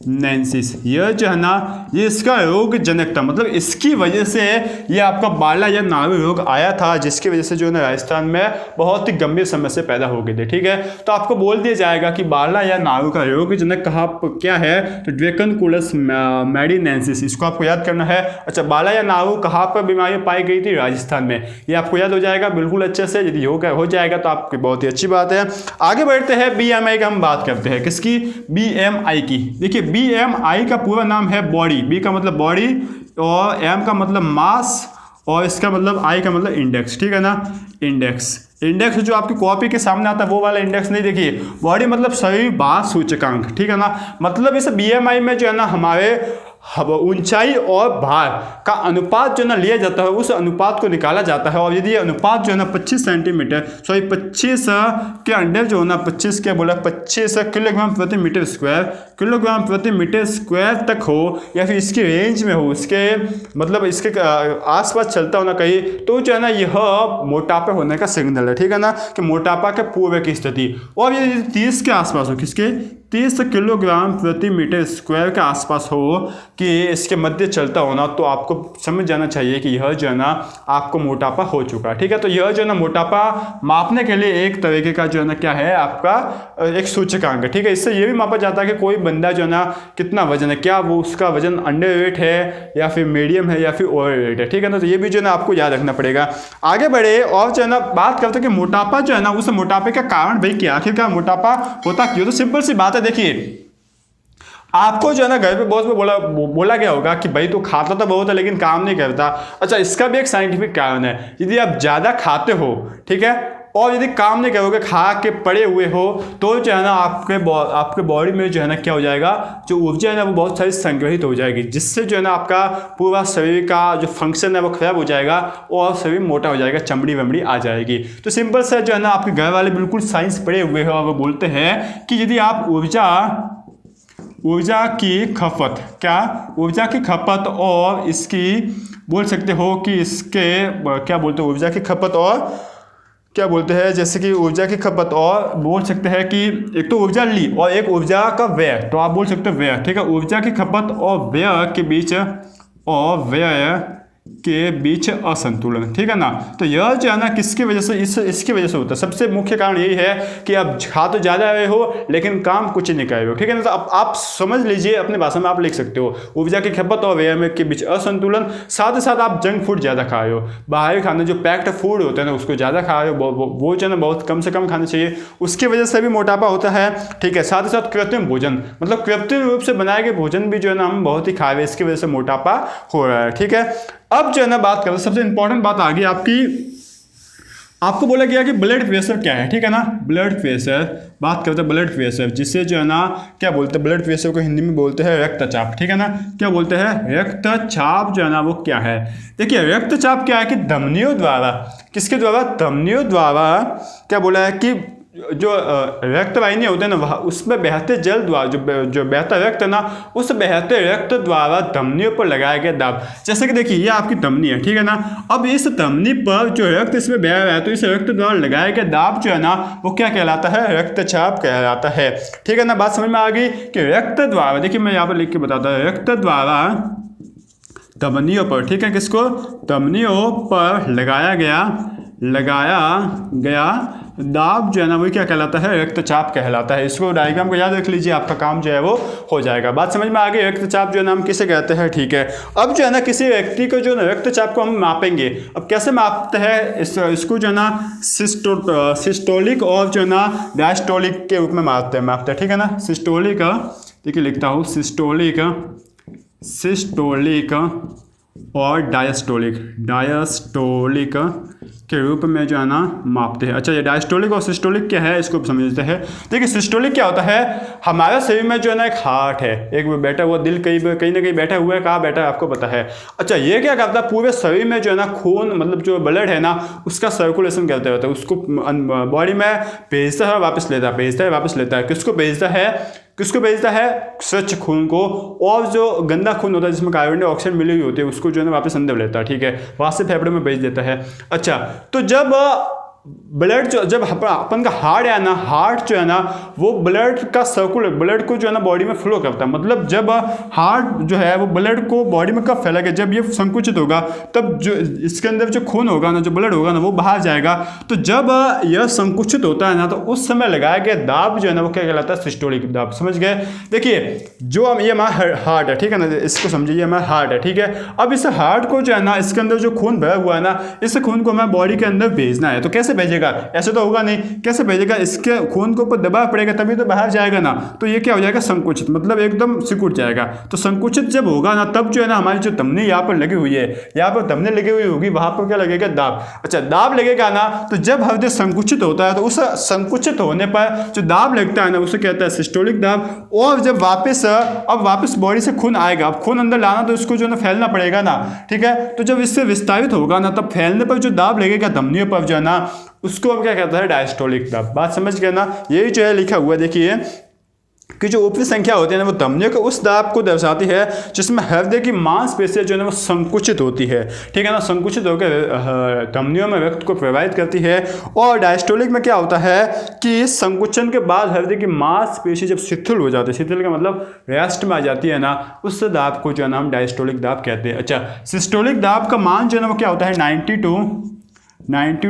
A: नेंसिस, यह जो है ना ये इसका रोग जनक था, मतलब इसकी वजह से ये आपका बाला या नाड़ू रोग आया था, जिसकी वजह से जो है ना राजस्थान में बहुत ही गंभीर समस्या पैदा हो गई थी। ठीक है, तो आपको बोल दिया जाएगा कि बाला या नाड़ू का रोग जनक कहाँ क्या है, तो ड्रेकनकुलस मेडिनेंसिस, इसको आपको याद करना है। अच्छा, बाला या नाड़ू कहाँ पर बीमारी पाई गई थी, राजस्थान में, ये आपको याद हो जाएगा बिल्कुल अच्छे से। यदि हो जाएगा तो आपकी बहुत ही अच्छी बात है। आगे बढ़ते हैं, BMI का हम बात करते हैं, किसकी, BMI की। देखिए BMI का पूरा नाम है बॉडी, B का मतलब बॉडी और M का मतलब मास और इसका मतलब I का मतलब इंडेक्स। ठीक है ना, इंडेक्स जो आपकी कॉपी के सामने आता है वो वाला इंडेक्स नहीं, देखिए बॉडी मतलब शरीर भार सूचकांक। ठीक है ना, मतलब इस BMI में जो है ना हमारे ऊंचाई और भार का अनुपात जो ना लिया जाता है, उस अनुपात को निकाला जाता है। और यदि ये अनुपात जो है ना 25 सेंटीमीटर 25 के अंडर जो है ना 25 क्या बोला 25 किलोग्राम प्रति मीटर स्क्वायर तक हो, या फिर इसकी रेंज में हो, इसके मतलब इसके आसपास चलता हो ना कहीं, तो जो है ना यह मोटापा होने का सिग्नल है। ठीक है ना, कि मोटापा के पूर्व की स्थिति। और यदि 30 के आसपास हो, किसके 30 किलोग्राम प्रति मीटर स्क्वायर के आसपास हो कि इसके मध्य चलता होना, तो आपको समझ जाना चाहिए कि यह जो है ना आपको मोटापा हो चुका है। ठीक है, तो यह जो है ना मोटापा मापने के लिए एक तरीके का जो है ना क्या है आपका एक सूचकांक है। ठीक है, इससे यह भी मापा जाता है कि कोई बंदा जो है ना कितना वजन है, क्या वो उसका वजन अंडर वेट है या फिर मीडियम है या फिर ओवर वेट है। ठीक है ना, तो ये भी जो है ना आपको याद रखना पड़ेगा। आगे बढ़े और जो है ना बात करते हैं कि मोटापा जो है ना, उस मोटापे का कारण भाई क्या, आखिरकार मोटापा होता क्यों। तो सिंपल सी बात है, देखिए आपको जो है ना घर पे बॉस में बोला गया होगा कि भाई तू खाता तो बहुत है लेकिन काम नहीं करता। अच्छा, इसका भी एक साइंटिफिक कारण है। यदि आप ज़्यादा खाते हो, ठीक है, और यदि काम नहीं करोगे, खा के पड़े हुए हो, तो जो है ना आपके बॉडी में जो है ना क्या हो जाएगा, जो ऊर्जा है ना वो बहुत सारी संग्रहित हो जाएगी, जिससे जो है ना आपका पूरा शरीर का जो फंक्शन है वो खराब हो जाएगा और शरीर मोटा हो जाएगा, चमड़ी वमड़ी आ जाएगी। तो सिंपल से जो है ना आपके घर वाले बिल्कुल साइंस पढ़े हुए हैं और वो बोलते हैं कि यदि आप ऊर्जा की खपत और इसकी बोल सकते हो कि इसके क्या बोलते हैं, ऊर्जा की खपत और क्या बोलते हैं, जैसे कि ऊर्जा की खपत और बोल सकते हैं कि एक तो ऊर्जा ली और एक ऊर्जा का व्यय, तो आप बोल सकते हो व्यय। ठीक है, ऊर्जा की खपत और व्यय के बीच असंतुलन। ठीक है ना, तो यह जो है ना किसकी वजह से, इसकी वजह से होता है। सबसे मुख्य कारण यही है कि आप खा तो ज़्यादा रहे हो लेकिन काम कुछ नहीं कर रहे हो। ठीक है ना, तो आप समझ लीजिए, अपनी भाषा में आप लिख सकते हो ऊर्जा की खपत और व्यय के बीच असंतुलन। साथ ही साथ आप जंक फूड ज़्यादा खा रहे हो, बाहरी खाने जो पैक्ड फूड होते हैं ना उसको ज़्यादा खा रहे हो, वो जो है ना बहुत कम से कम खाने चाहिए, उसकी वजह से भी मोटापा होता है। ठीक है, साथ ही साथ कृत्रिम भोजन, मतलब कृत्रिम रूप से बनाए गए भोजन भी जो है ना हम बहुत ही खा रहे हैं, इसकी वजह से मोटापा हो रहा है। ठीक है, अब जो है ना बात करें, सबसे इंपॉर्टेंट बात आ गई आपको बोला गया कि ब्लड प्रेशर क्या है। ठीक है ना, ब्लड प्रेशर बात करते हैं, ब्लड प्रेशर जिसे जो है ना क्या बोलते हैं, ब्लड प्रेशर को हिंदी में बोलते हैं रक्तचाप। ठीक है ना, क्या बोलते हैं, रक्तचाप जो है ना वो क्या है। देखिए रक्तचाप क्या है कि धमनियों द्वारा, किसके द्वारा, धमनियों द्वारा क्या बोला है कि जो रक्त वाहिनी होते हैं ना वहाँ उसमें बहते जल द्वारा जो बहता रक्त है ना, उस बहते रक्त द्वारा धमनियों पर लगाया गया दाब। जैसे कि देखिए ये आपकी धमनी है, ठीक है ना, अब इस धमनी पर जो रक्त इसमें बह रहा है, तो इस रक्त द्वारा लगाया गया दाब जो है ना वो क्या कहलाता है, रक्तचाप कहलाता है। ठीक है ना, बात समझ में आ गई कि रक्त द्वारा, देखिए मैं यहाँ पर लिख के बताता हूँ, रक्त द्वारा धमनियों पर, ठीक है, किसको, धमनियों पर लगाया गया दाब जो है ना वो क्या कहलाता है, रक्तचाप कहलाता है। इसको डायग्राम को याद रख लीजिए, आपका काम जो है वो हो जाएगा। बात समझ में आ गई, रक्तचाप जो है ना हम किसे कहते हैं। ठीक है, अब जो है ना किसी व्यक्ति को जो है रक्तचाप को हम मापेंगे, अब कैसे मापते हैं इसको जो है ना सिस्टोलिक और जो है ना डायस्टोलिक के रूप में मापते हैं। ठीक है ना, सिस्टोलिक, देखिए लिखता हूँ सिस्टोलिक और डायस्टोलिक के रूप में जो है ना मापते हैं। अच्छा, ये डायस्टोलिक और सिस्टोलिक क्या है इसको समझते हैं। देखिए सिस्टोलिक क्या होता है, हमारे शरीर में जो है ना एक हार्ट है, एक बैठा हुआ दिल कहीं ना कहीं बैठा हुआ है, कहाँ बैठा है आपको पता है। अच्छा, ये क्या करता है, पूरे शरीर में जो है ना खून, मतलब जो ब्लड है ना उसका सर्कुलेशन करते रहता है, उसको बॉडी में भेजता है वापस लेता है, किसको भेजता है, स्वच्छ खून को, और जो गंदा खून होता है जिसमें कार्बन डाइऑक्साइड मिली हुई होती है उसको जो है ना वापस अंदर लेता है। ठीक है, वहाँ से फेफड़े में भेज देता है। अच्छा, तो जब ब्लड जो जब अपन का हार्ट है ना, हार्ट जो है ना वो ब्लड का सर्कुलर ब्लड को जो है ना बॉडी में फ्लो करता है। मतलब जब हार्ट जो है वो ब्लड को बॉडी में कब फैलेगा, जब ये संकुचित होगा तब जो इसके अंदर जो खून होगा ना, जो ब्लड होगा ना वो बाहर जाएगा। तो जब यह संकुचित होता है ना तो उस समय लगाया गया दाब जो है ना वो क्या कहलाता है, सिस्टोलिक दाब। समझ गए। देखिए जो ये हमारा हार्ट है, ठीक है ना, इसको समझिए हमारा हार्ट है, ठीक है। अब इस हार्ट को जो है ना इसके अंदर जो खून भरा हुआ है ना, इस खून को हमारे बॉडी के अंदर भेजना है। तो कैसे भेजेगा, ऐसे तो होगा नहीं, कैसे भेजेगा, इसके खून के ऊपर दबाव पड़ेगा तभी तो बाहर जाएगा ना। तो ये क्या हो जाएगा, संकुचित, मतलब एकदम सिकुड़ जाएगा। तो संकुचित जब होगा ना तब जो है ना हमारी जो धमनी यहाँ पर लगी हुई है, यहाँ पर धमनी लगी हुई होगी, वहां पर क्या लगेगा, दाब। अच्छा दाब लगेगा ना, तो जब हृदय संकुचित होता है तो उस संकुचित होने पर जो दाब लगता है ना उसे कहता है सिस्टोलिक दाब। और जब वापस बॉडी से खून आएगा, अब खून अंदर लाना तो इसको जो है ना फैलना पड़ेगा ना, ठीक है। तो जब इससे विस्तारित होगा ना तब फैलने पर जो दाब लगेगा धमनियों पर जो है ना उसको अब क्या कहता है, डायस्टोलिक दाब। बात समझ गए ना। यही जो है लिखा हुआ देखिए कि जो ऊपरी संख्या होती है ना वो धमनियों के उस दाब को दर्शाती है जिसमें हृदय की मांसपेशियां जो है ना वो संकुचित होती है, ठीक है ना, संकुचित होकर धमनियों में रक्त को प्रवाहित करती है। और डायस्टोलिक में क्या होता है कि संकुचन के बाद हृदय की मांसपेशी जब शिथिल हो जाती है, शिथिल का मतलब रेस्ट में आ जाती है ना, उस दाब को जो है ना हम डायस्टोलिक दाब कहते हैं। अच्छा सिस्टोलिक दाब का मान जो है ना वो क्या होता है, 90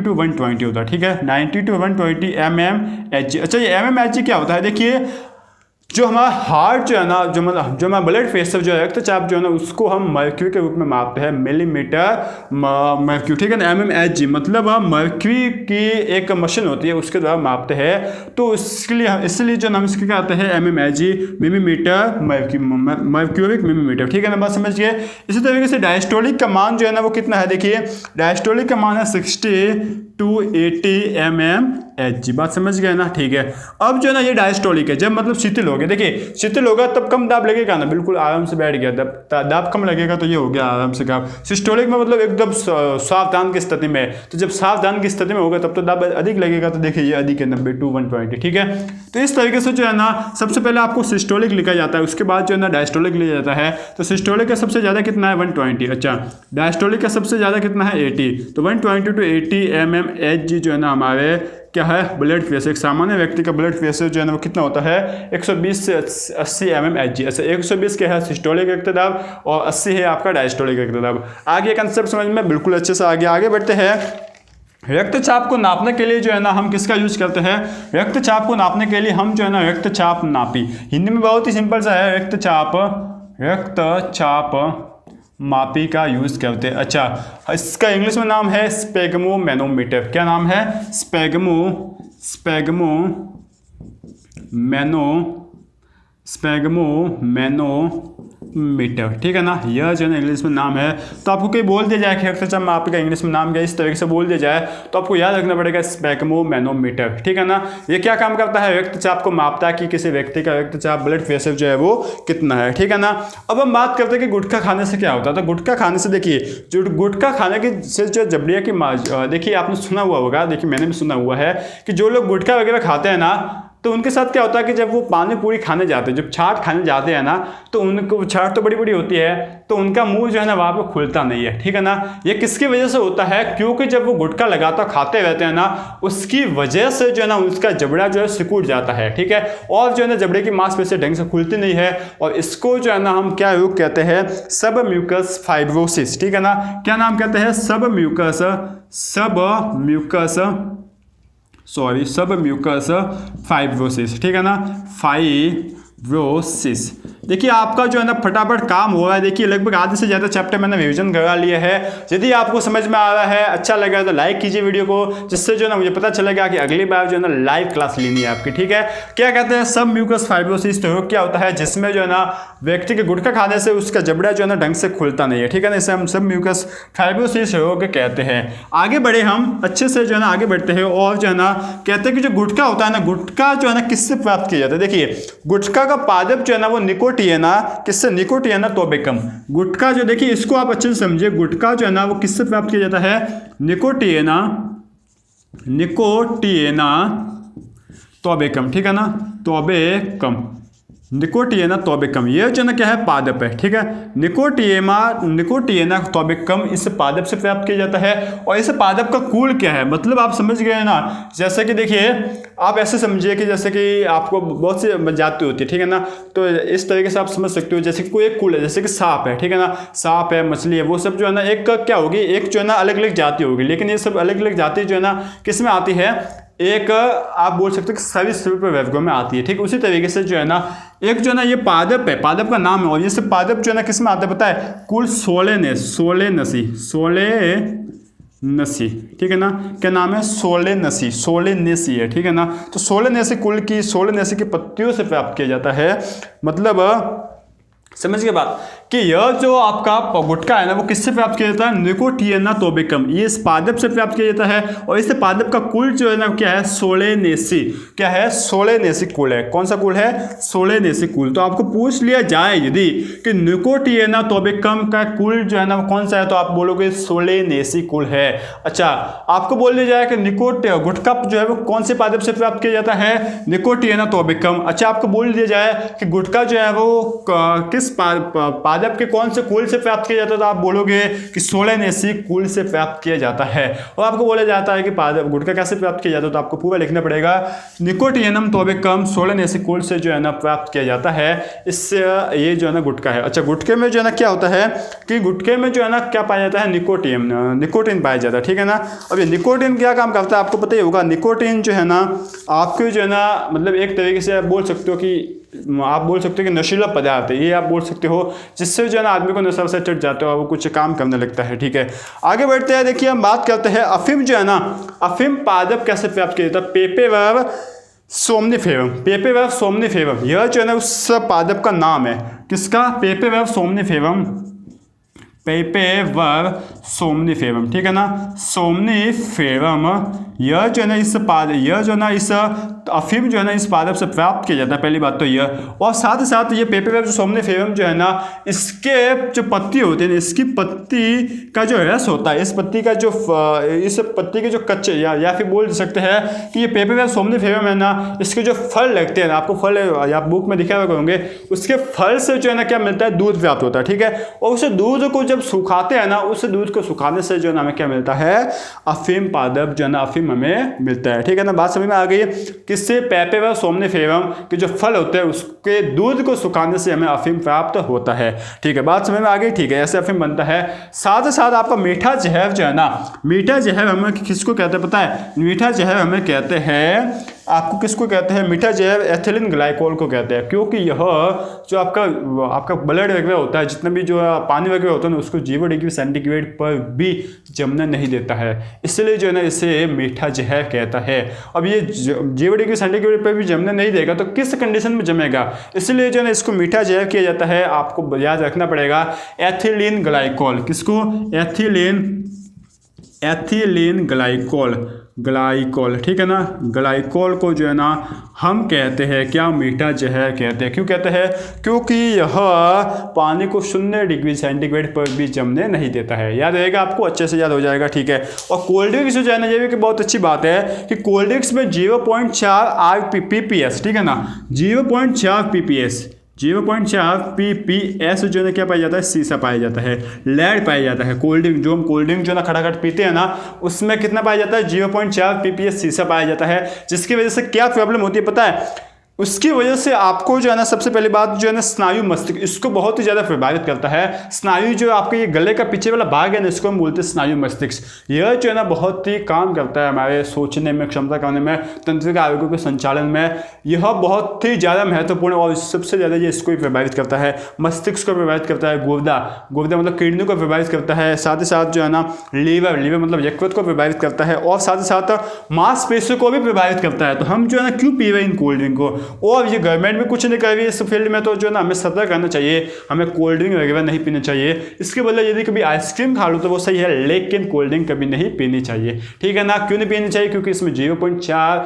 A: to 120 होता है, ठीक है, 90 to 120 mmHg। अच्छा ये mmHg क्या होता है, देखिए जो हमारा हार्ट जो है ना, जो हमारा ब्लड प्रेशर जो है, रक्तचाप जो है ना उसको हम मर्क्यूरी के रूप में मापते हैं, मिलीमीटर मर्क्यूरी, ठीक है ना। mmHg मतलब मर्क्यूरी की एक मशीन होती है उसके द्वारा मापते हैं। तो इसलिए जो नाम इसके क्या आते हैं, mmHg, मिलीमीटर मर्क्यूरिक मिलीमीटर, ठीक है ना, बात समझ गए। इसी तरीके से डायस्टोलिक का मान जो है ना वो कितना है, देखिए डायस्टोलिक का मान है 60 to 80 mmHg। बात समझ गए ना, ठीक है। अब जो है ना ये डायस्टोलिक है, जब मतलब शिथिल हो गया, देखिए शिथिल होगा तब कम दाब लगेगा ना, बिल्कुल आराम से बैठ गया, दाब कम लगेगा तो ये हो गया आराम से दाब। सिस्टोलिक में मतलब एकदम सावधान की स्थिति में, तो जब सावधान की स्थिति में होगा तब तो दाब अधिक लगेगा। तो देखिए ये अधिक है 90 to 120, ठीक है। तो इस तरीके से जो है ना सबसे पहले आपको सिस्टोलिक लिखा जाता है, उसके बाद जो है ना डायस्टोलिक लिया जाता है। तो सिस्टोलिक का सबसे ज़्यादा कितना है, 120। अच्छा डायस्टोलिक का सबसे ज़्यादा कितना है, 80। तो 120 to 80 mmHg जो है ना हमारे क्या है, ब्लड प्रेशर। एक सामान्य व्यक्ति का ब्लड प्रेशर जो है ना वो कितना होता है, 120 से 80 mmHg। ऐसे 120 क्या है सिस्टोलिक रक्तदाब और 80 है आपका डायस्टोलिक रक्तदाब। आगे कंसेप्ट समझ में बिल्कुल अच्छे से आगे बढ़ते हैं। रक्तचाप को नापने के लिए जो है ना हम किसका यूज करते हैं, रक्तचाप को नापने के लिए हम जो है ना रक्तचाप नापी, हिंदी में बहुत ही सिंपल सा है, रक्तचाप मापी का यूज करते हैं। अच्छा इसका इंग्लिश में नाम है स्पेगमोमैनोमीटर। क्या नाम है, स्पेगमोमैनोमीटर, ठीक है ना, यह जो है ना इंग्लिश में नाम है। तो आपको कोई बोल दिया जाए कि रक्तचाप मापी का इंग्लिश में नाम क्या, इस तरीके से बोल दिया जाए तो आपको याद रखना पड़ेगा स्पेगमोमैनोमीटर, ठीक है ना। ये क्या काम करता है, रक्तचाप को मापता है कि किसी व्यक्ति का रक्तचाप ब्लड प्रेशर जो है वो कितना है, ठीक है ना। अब हम बात करते हैं कि गुटखा खाने से क्या होता है। तो गुटखा खाने से देखिए, जो गुटखा खाने की से जो जबड़िया की देखिए आपने सुना हुआ होगा, देखिए मैंने भी सुना हुआ है कि जो लोग गुटखा वगैरह खाते हैं ना तो उनके साथ क्या होता है कि जब वो पानी पूरी खाने जाते हैं, जब छाछ खाने जाते हैं ना, तो उनको छाछ तो बड़ी बड़ी होती है तो उनका मुंह जो है ना वहाँ पे खुलता नहीं है, ठीक है ना। ये किसकी वजह से होता है, क्योंकि जब वो गुटखा लगातार खाते रहते हैं ना उसकी वजह से जो है ना उसका जबड़ा जो है सिकुड़ जाता है, ठीक है। और जो है ना जबड़े की मांसपेशी ढंग से खुलती नहीं है और इसको जो है ना हम क्या रोग कहते हैं, सब म्यूकस फाइब्रोसिस, ठीक है ना। क्या नाम कहते हैं, सब म्यूकस फाइब्रोसिस, ठीक है ना, फाइब्रोसिस। देखिए आपका जो है ना फटाफट काम हो रहा है। देखिए लगभग आधे से ज़्यादा चैप्टर मैंने रिवीजन करा लिया है। यदि आपको समझ में आ रहा है, अच्छा लगा तो लाइक कीजिए वीडियो को, जिससे जो है ना मुझे पता चलेगा कि अगली बार जो है ना लाइव क्लास लेनी है आपकी, ठीक है। क्या कहते हैं, सब म्यूकस फाइब्रोसिस रोग क्या होता है, जिसमें जो है ना व्यक्ति के गुटखा खाने से उसका जबड़ा जो है ना ढंग से खुलता नहीं है, ठीक है ना। इसे हम सब म्यूकस फाइब्रोसिस रोग कहते हैं। आगे बढ़े हम अच्छे से जो है ना आगे बढ़ते हैं और जो है ना कहते हैं कि जो गुटखा होता है ना, गुटखा जो है ना किससे प्राप्त किया जाता है। देखिए गुटखा का पादप जो है ना वो निकोटिएना, किससे, निकोटिएना टोबेकम। गुटखा जो, देखिए इसको आप अच्छे से समझिए, गुटखा जो है ना वो किससे प्राप्त किया जाता है, निकोटिएना टोबेकम, ठीक है ना, टोबेकम। निकोटिएना टॉबिकम, ये जो है ना क्या है, पादप है, ठीक है। निकोटिएना टॉबिकम इस पादप से प्राप्त किया जाता है। और इस पादप का कुल क्या है, मतलब आप समझ गए ना। जैसे कि देखिए, आप ऐसे समझिए कि जैसे कि आपको बहुत सी जाति होती है, ठीक है ना, तो इस तरीके से आप समझ सकते हो। जैसे कि कोई एक कुल है, जैसे कि सांप है, ठीक है ना, सांप है, मछली है, वो सब जो है ना एक क्या होगी, एक जो है ना अलग अलग जाति होगी। लेकिन ये सब अलग अलग जाति जो है ना किस में आती है, एक आप बोल सकते हो कि सरीसृप वर्गों में आती है, ठीक। उसी तरीके से जो है ना एक जो है ना ये पादप है, पादप का नाम है। और ये सब पादप जो है ना किस में आता है पता है, कुल सोलेनेसी, ठीक है ना, क्या नाम है, सोलेनेसी है, ठीक है ना। तो सोलेनेसी कुल की, सोलेनेसी की पत्तियों से प्राप्त किया जाता है। मतलब समझ के बात कि यह जो आपका गुटखा है ना वो किससे प्राप्त किया जाता है, निकोटिएना टॉबिकम, ये इस पादप से प्राप्त किया जाता है। और इस पादप का कुल जो है ना क्या है, सोलेनेसी, क्या है, सोलेनेसी कुल है। कौन सा कुल है, सोलेनेसी कुल। तो आपको पूछ लिया जाए यदि कि निकोटिएना टॉबिकम का कुल जो है ना कौन सा है, तो आप बोलोगे सोलेनेसी कुल है। अच्छा, आपको बोल दिया जाए कि गुटखा जो है वो कौन से पादप से प्राप्त किया जाता है, निकोटिएना टॉबिकम। अच्छा, आपको बोल दिया जाए कि गुटखा जो है वो किस पादप के कौन से कुल से प्राप्त किया जाता है, तो आप बोलोगे कि सोलेनेसी कुल से प्राप्त किया जाता है। और आपको बोला जाता है कि पादप गुटखा कैसे प्राप्त किया जाता है, तो आपको पूरा लिखना पड़ेगा, निकोटिएनम टॉबिकम सोलेनेसी कुल से जो है ना प्राप्त किया जाता है। इससे ये जो है ना गुटखा है। अच्छा, गुटखे में जो है ना क्या होता है कि गुटखे में जो है ना क्या पाया जाता है, निकोटिन पाया जाता है, ठीक है ना। अब ये निकोटिन क्या काम करता है आपको पता ही होगा। निकोटिन जो है ना आपके जो है ना मतलब एक तरीके से आप बोल सकते हो कि नशीला पदार्थ है, ये आप बोल सकते हो, जिससे जो है ना आदमी को नशा से चढ़ जाता है और वो कुछ काम करने लगता है, ठीक है। आगे बढ़ते हैं, देखिए हम बात करते हैं अफीम जो है ना, अफीम पादप कैसे प्राप्त किया जाता है, पेपेवर सोमनिफेरम, यह जो है ना उस पादप का नाम है, किसका, पेपेवर सोमनिफेरम, ठीक है ना, सोमनिफेरम। यह जो है ना इस अफीम जो है ना इस पादप से प्राप्त किया जाता है, पहली बात तो यह। और साथ ही साथ ये पेपेवर सोमनिफेरम जो है ना, इसके जो पत्ती होती है, इसकी पत्ती का जो रस होता है, इस पत्ती के जो कच्चे या फिर बोल सकते हैं कि ये पेपेवर सोमनिफेरम है ना, इसके जो फल लगते हैं, आपको फल आप बुक में दिखा हुए होंगे, उसके फल से जो है ना क्या मिलता है, दूध प्राप्त होता है, ठीक है। और उस दूध को जब सुखाते हैं ना, उस दूध को सुखाने से जो है ना हमें क्या मिलता है, अफीम पादप जो है ना अफीम हमें मिलता है, ठीक है ना। बात समझ में आ गई, किससे, पेपेवर सोमनिफेरम के जो फल होते हैं उसके दूध को सुखाने से हमें अफीम प्राप्त होता है, ठीक है। बात समझ में आ गई, ठीक है, ऐसे अफीम बनता है। साथ ही साथ आपका मीठा जहर जो है ना, मीठा जहर हमें किसको कहते हैं पता है, मीठा जहर हमें कहते हैं, आपको किसको कहते हैं, मीठा जहर एथिलीन ग्लाइकोल को कहते हैं। क्योंकि यह जो आपका ब्लड वगैरह होता है, जितना भी जो पानी वगैरह होता है ना, उसको 0 डिग्री सेंटीग्रेड पर भी जमने नहीं देता है, इसलिए जो है ना इसे मीठा जहर कहता है। अब ये 0 डिग्री सेंटीग्रेड पर भी जमने नहीं देगा तो किस कंडीशन में जमेगा, इसलिए जो है ना इसको मीठा जहर किया जाता है। आपको याद रखना पड़ेगा एथिलीन ग्लाइकोल, किसको, एथिलीन ग्लाइकोल, ठीक है ना। ग्लाइकोल को जो है ना हम कहते हैं क्या, मीठा जहर कहते हैं। क्यों कहते हैं, क्योंकि यह पानी को 0 डिग्री सेंटीग्रेड पर भी जमने नहीं देता है। याद रहेगा आपको, अच्छे से याद हो जाएगा, ठीक है। और कोल्ड ड्रिंक्स जो है ना, ये भी बहुत अच्छी बात है कि कोल्ड ड्रिंक्स में 0.4 ppS, ठीक है ना, 0.4 ppS जो है ना क्या पाया जाता है, सीसा पाया जाता है, लेड पाया जाता है। कोल्ड ड्रिंक जो जो ना खटाखट पीते हैं ना, उसमें कितना पाया जाता है, 0.4 ppS सीसा पाया जाता है। जिसकी वजह से क्या प्रॉब्लम होती है पता है, उसकी वजह से आपको जो है ना सबसे पहली बात जो है ना स्नायु मस्तिष्क, इसको बहुत ही ज़्यादा प्रभावित करता है। स्नायु जो आपके ये गले का पीछे वाला भाग है ना, इसको हम बोलते हैं स्नायु मस्तिष्क। यह जो है ना बहुत ही काम करता है हमारे सोचने में, क्षमता करने में, तंत्रिका आवेगों के संचालन में। यह बहुत ही ज़्यादा महत्वपूर्ण और सबसे ज़्यादा ये इसको ही प्रभावित करता है, मस्तिष्क को प्रभावित करता है, गुर्दा मतलब किडनी को प्रभावित करता है। साथ ही साथ जो है ना लीवर मतलब यकृत को प्रभावित करता है, और साथ ही साथ मांसपेशियों को भी प्रभावित करता है। तो हम जो है ना क्यों पी रहे हैं इन कोल्ड ड्रिंक को, और ये गवर्नमेंट भी कुछ नहीं कर रही है इस फील्ड में, तो जो है ना हमें सतर्क रहना चाहिए, हमें कोल्ड ड्रिंक वगैरह नहीं पीना चाहिए। इसके बदले यदि कभी आइसक्रीम खा लो तो वो सही है, लेकिन कोल्ड ड्रिंक कभी नहीं पीनी चाहिए, ठीक है ना। क्यों नहीं पीनी चाहिए, क्योंकि इसमें 0.4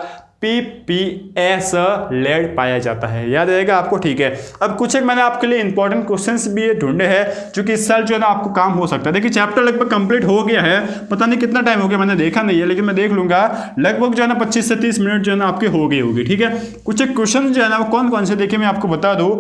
A: PPS लेड पाया जाता है। याद रहेगा आपको, ठीक है। अब कुछ एक मैंने आपके लिए इंपॉर्टेंट क्वेश्चंस भी ये ढूंढे हैं जो कि इस साल जो है ना आपको काम हो सकता है। देखिए चैप्टर लगभग कंप्लीट हो गया है, पता नहीं कितना टाइम हो गया, मैंने देखा नहीं है, लेकिन मैं देख लूंगा। लगभग जो है ना 25 से 30 मिनट जो है ना आपके हो गई होगी, ठीक है। कुछ एक क्वेश्चन जो है ना वो कौन कौन से देखिए मैं आपको बता दूं।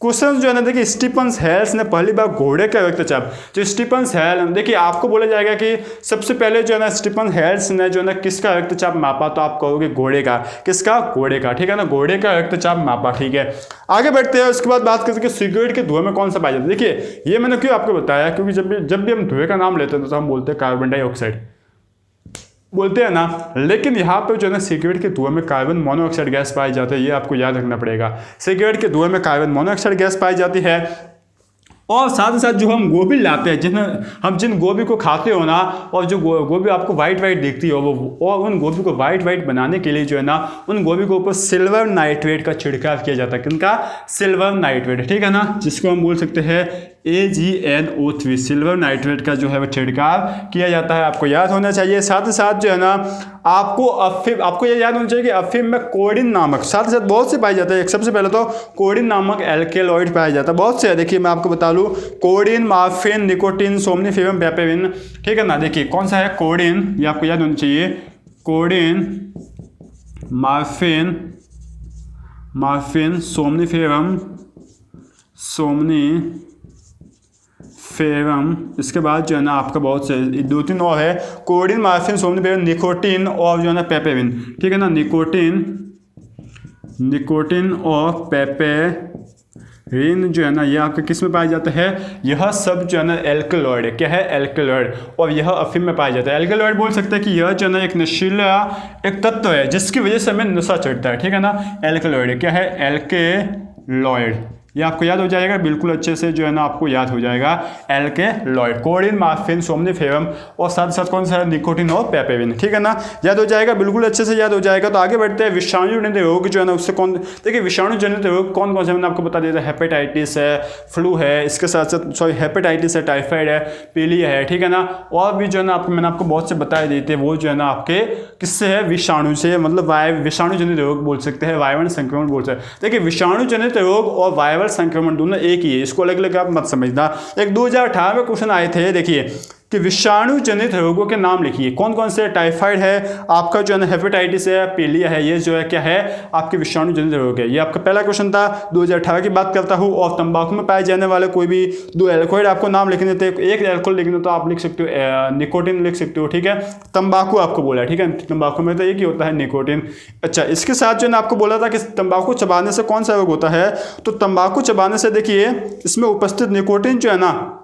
A: क्वेश्चन जो है ना देखिए, स्टीफन हेल्स ने पहली बार घोड़े का रक्तचाप, जो स्टीफन हेल्स, देखिए आपको बोला जाएगा कि सबसे पहले जो है ना स्टीफन हेल्स ने जो है ना किसका रक्तचाप मापा, तो आप कहोगे घोड़े का। किसका? घोड़े का, ठीक है ना, घोड़े का रक्तचाप मापा, ठीक है। आगे बढ़ते हैं, उसके बाद बात करते हैं कि सिगरेट के धुएं में कौन सा पाया जाता है। देखिए ये मैंने क्यों आपको बताया, क्योंकि जब भी हम धुएं का नाम लेते हैं तो हम बोलते हैं कार्बन डाइऑक्साइड बोलते हैं ना, लेकिन यहाँ पे जो है ना सिगरेट के धुएं में कार्बन मोनोऑक्साइड गैस पाई जाती है, ये आपको याद रखना पड़ेगा। सिगरेट के धुएं में कार्बन मोनोऑक्साइड गैस पाई जाती है। और साथ ही साथ जो हम गोभी लाते हैं, जिन गोभी को खाते हो ना, और जो गोभी आपको वाइट वाइट दिखती हो वो, और उन गोभी को वाइट वाइट बनाने के लिए जो है ना उन गोभी के ऊपर सिल्वर नाइट्रेट का छिड़काव किया जाता है। किनका? सिल्वर नाइट्रेट, ठीक है ना, जिसको हम बोल सकते हैं AgNO3, सिल्वर नाइट्रेट का जो है वो छिड़काव किया जाता है। आपको याद होना चाहिए। साथ ही साथ जो है ना आपको ये याद होना चाहिए कि अफीम में कोडिन नामक, साथ ही साथ बहुत से पाए जाते हैं। सबसे पहले तो कोडिन नामक एल्केलॉइड पाया जाता है, बहुत से। देखिए मैं आपको बता लूँ, कोडिन, मॉर्फिन, निकोटीन, सोमनिफेरम, पैपेविन, ठीक है ना। देखिए कौन सा है? कोडिन, ये आपको याद होना चाहिए। कोडिन, मॉर्फिन, सोमनिफेरम, इसके बाद जो है ना आपका बहुत से 2-3 और है, कोडिन, मॉर्फिन, सोमनिफेरम, निकोटीन और जो है ना पैपेविन, ठीक है ना। निकोटीन और पैपेविन जो है ना ये आपके किस में पाया जाता है? यह सब जो है ना एल्केलॉइड है। क्या है? एल्केलॉइड, और यह अफीम में पाया जाता है। एल्केलॉइड बोल सकते हैं कि यह जो है ना एक नशीला एक तत्व है जिसकी वजह से हमें नशा चढ़ता है, ठीक है ना। एल्केलॉइड क्या है? एल्केलॉइड, ये आपको याद हो जाएगा बिल्कुल अच्छे से, जो है ना आपको याद हो जाएगा। एल्केलॉइड, कोडिन, मॉर्फिन, सोमनिफेरम और साथ साथ कौन सा है? निकोटीन और पैपेविन, ठीक है ना। याद हो जाएगा, बिल्कुल अच्छे से याद हो जाएगा। तो आगे बढ़ते हैं। विषाणु जनित रोग जो है ना उससे देखिए विषाणु जनित रोग कौन कौन से मैंने आपको बता दिया था। हेपेटाइटिस है, फ्लू है, इसके साथ साथ हेपेटाइटिस है, टाइफाइड है, पीलिया है, ठीक है ना। और भी जो है ना मैंने आपको बहुत से बताए देते, वो जो है ना आपके किससे है? विषाणु से, मतलब विषाणु जनित रोग बोल सकते हैं, वायरल संक्रमण बोल सकते हैं। देखिए विषाणु जनित रोग और वायरल संक्रमण दोनों एक ही है, इसको अलग अलग आप मत समझना। एक 2018 में क्वेश्चन आए थे, देखिए कि विषाणु जनित रोगों के नाम लिखिए। कौन कौन से? टाइफाइड है, आपका जो है ना हेपेटाइटिस है, पीलिया है, ये जो है क्या है? आपके विषाणु जनित रोग है। ये आपका पहला क्वेश्चन था। 2018 की बात करता हूँ। और तंबाकू में पाए जाने वाले कोई भी 2 एल्कोहल आपको नाम लिखने थे। एक एल्कोहल लिखना तो आप लिख सकते हो, निकोटीन लिख सकते हो, ठीक है। तंबाकू आपको बोला, ठीक है, तंबाकू में तो एक ही होता है, निकोटीन। अच्छा, इसके साथ जो है ना आपको बोला था कि तंबाकू चबाने से कौन सा रोग होता है, तो तंबाकू चबाने से देखिए इसमें उपस्थित निकोटीन जो है ना,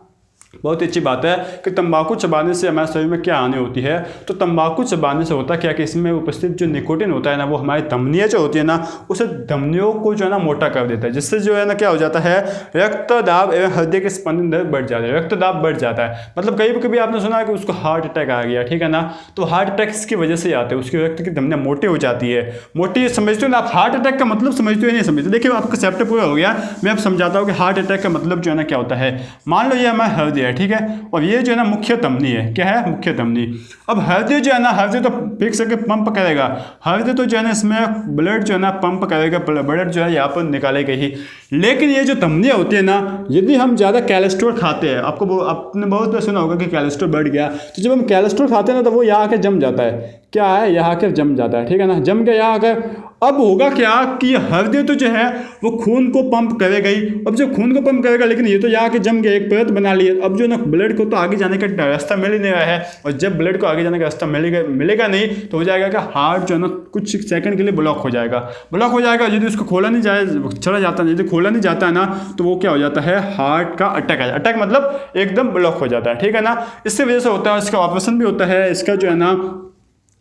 A: बहुत अच्छी बात है कि तंबाकू चबाने से हमारे शरीर में क्या हानि होती है। तो तंबाकू चबाने से होता क्या कि इसमें उपस्थित जो निकोटीन होता है ना, वो हमारी धमनियाँ जो होती है ना, उसे धमनियों को जो है ना मोटा कर देता है, जिससे जो है ना क्या हो जाता है? रक्तदाब एवं हृदय के स्पंदन दर बढ़ जाता है, रक्तदाब बढ़ जाता है। मतलब कभी आपने सुना है कि उसको हार्ट अटैक आ गया, ठीक है ना। तो हार्ट अटैक इसकी वजह से आते हैं, उसकी रक्त की धमनियाँ मोटी हो जाती है। मोटी समझते हो ना आप? हार्ट अटैक का मतलब समझते हो नहीं समझते? देखिए आपका चैप्टर पूरा हो गया, मैं अब समझाता हूँ कि हार्ट अटैक का मतलब जो है ना क्या होता है। मान लो ये हमारा हृदय है, ठीक है, और ये जो है ना मुख्य धमनी है। क्या है? मुख्य धमनी। अब हृदय जो है ना, हृदय तो फिक्स करके पंप करेगा, हृदय तो जो है ना इसमें ब्लड जो है ना पंप करेगा, ब्लड जो है यहाँ पर निकालेगा ही। लेकिन ये जो धमनियाँ होती है ना, यदि हम ज़्यादा कोलेस्ट्रॉल खाते हैं, आपने बहुत बार सुना होगा कि कोलेस्ट्रॉल बढ़ गया, तो जब हम कोलेस्ट्रॉल खाते हैं ना तो वो यहाँ आकर जम जाता है। क्या है? यहाँ आकर जम जाता है, ठीक है ना, जम के यहाँ आकर अब होगा क्या कि हृदय तो जो है वो खून को पंप करेगा ही। अब जो खून को पंप करेगा, लेकिन ये तो यहाँ के जम गया, एक परत बना ली। अब जो ना ब्लड को तो आगे जाने का रास्ता मिल ही नहीं रहा है, और जब ब्लड को आगे जाने का रास्ता मिलेगा नहीं तो हो जाएगा कि हार्ट जो है ना कुछ सेकंड के लिए ब्लॉक हो जाएगा। यदि उसको खोला नहीं जाए, चला जाता है, यदि खोला नहीं जाता है ना, तो वो क्या हो जाता है? हार्ट का अटैक। अटैक मतलब एकदम ब्लॉक हो जाता है, ठीक है ना। इससे वजह से होता है, इसका ऑपरेशन भी होता है, इसका जो है ना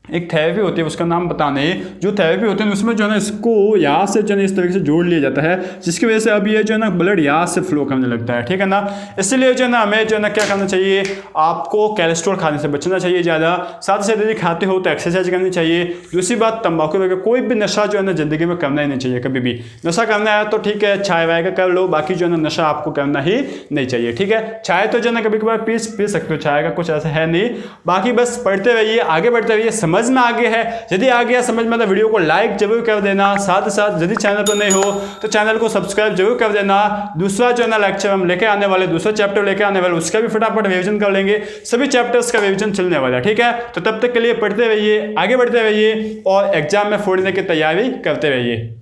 A: एक थेरेपी होती है, उसका नाम पता नहीं, जो थेरेपी होती है उसमें जो है ना इसको यहाँ से जो है इस तरीके से जोड़ लिया जाता है, जिसकी वजह से अब ये जो है ना ब्लड यहाँ से फ्लो करने लगता है, ठीक है ना। इसलिए जो है ना हमें जो है ना क्या करना चाहिए? आपको कोलेस्ट्रॉल खाने से बचना चाहिए ज़्यादा। साथ ही साथ यदि खाते हो तो एक्सरसाइज करनी चाहिए। दूसरी बात, तंबाकू वगैरह कोई भी नशा जो है ना ज़िंदगी में करना ही नहीं चाहिए। कभी भी नशा करना है तो ठीक है, चाय वाय का कर लो, बाकी जो है ना नशा आपको करना ही नहीं चाहिए, ठीक है। चाय तो जो है ना कभी कभार पी सकते हो, चाय का कुछ ऐसा है नहीं। बाकी बस पढ़ते रहिए, आगे बढ़ते रहिए, समझ समझ में आ गया है? यदि आ गया समझ में तो वीडियो को लाइक जरूर कर देना, साथ ही साथ यदि चैनल पर नहीं हो तो चैनल को सब्सक्राइब जरूर कर देना। दूसरा जो है ना लेक्चर हम लेके आने वाले, दूसरा चैप्टर लेके आने वाले, उसका भी फटाफट रिवीजन कर लेंगे। सभी चैप्टर्स का रिवीजन चलने वाला है, ठीक है? तो तब तक के लिए पढ़ते रहिए, आगे बढ़ते रहिए और एग्जाम में फोड़ने की तैयारी करते रहिए।